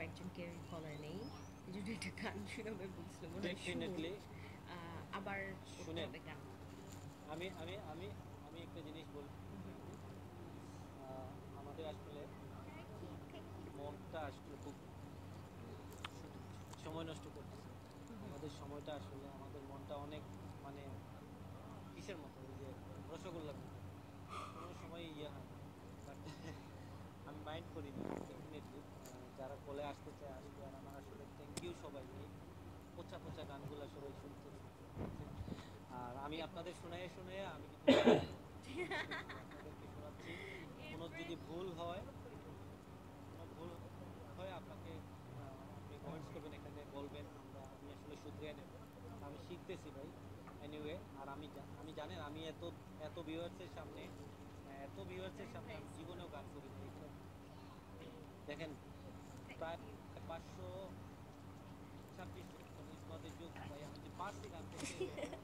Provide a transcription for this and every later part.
কয়েকজনকে ফলো নেই, এই জন্য একটা গান শুনে বলছিল মনে হয় শুন, ডেফিনেটলি। আবার করতে শুনেন, হবে গান। আমি আমি আমি আমি একটা জিনিস বলি। আমাদের আসলে মনটা আসলে খুব শুধু সময় নষ্ট করতেছে। আমাদের সময়টা আসলে আমাদের মনটা অনেক মানে কিসের মতো, ওই যে রসগোল্লার মতো, কোনো সময় ইয়ে হয় না। বাট আমি মাইন্ড করি না ডেফিনেটলি। যারা কলে আসতে চায় আসবে, আর আমার আসলে থ্যাংক ইউ সবাইকে। পচা পচা গানগুলা সবাই শুনতেছে, ঠিক আছে? আর আমি আপনাদের শোনায় শোনায় আমি কিন্তু ক্লান্ত। আমি আপনাদেরকে শোনাচ্ছি। কোনো যদি ভুল হয়, কোনো ভুল হয় আপনাকে আপনি কমেন্টস করবেন, এখানে বলবেন, আমি আসলে শুধরিয়ে নেব। আর আমি শিখতেছি ভাই। এনিওয়ে, আর আমি জানেন আমি এত এত ভিউয়ার্সের সামনে, এত ভিউয়ার্সের সামনে আমি জীবনেও গান করি না এগুলো। দেখেন, প্রায় 526 মানে ইজ নট এ জোকস ভাই, আমি যে পারছি গান করতে এটা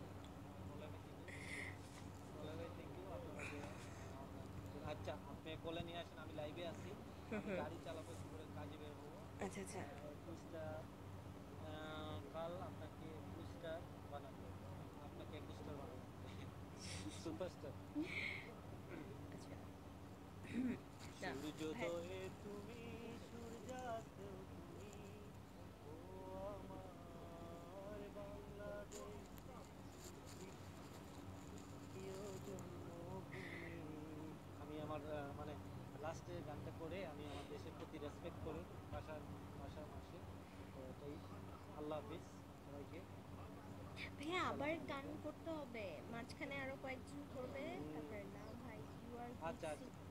কোনো বলার জিনিস। বলাই ভাই থ্যাংক ইউ, আপনারা যে আমার গান শুনছেন। আচ্ছা, আপনি কোলে নিয়ে আসেন, আমি লাইভে আছি। আমি গাড়ি চালাবো, একটু পরে কাজে বের হবো। আচ্ছা আচ্ছা। 2 স্টার, কাল আপনাকে 2 স্টার বানাবো, আপনাকে 1 স্টার বানাবো মানে সুপারস্টার। আচ্ছা না, হ্যাঁ। সূর্যোদয়ে তুমি, সূর্যাস্তেও তুমি, ও আমার বাংলাদেশ, প্রিয় জন্মভূমি। আমি আমার মানে লাস্টে গানটা করে আমি আমার দেশের প্রতি রেসপেক্ট করে ভাষার ভাষা মাসে, তো এটাই। আল্লাহ হাফিজ সবাইকে। ভাইয়া আবার আসসালামু গান আলাইকুম। করতে হবে, মাঝখানে আরো কয়েকজন করবে, হুম, তারপরে না ভাই, ইউ আর আচ্ছা গুড। আচ্ছা।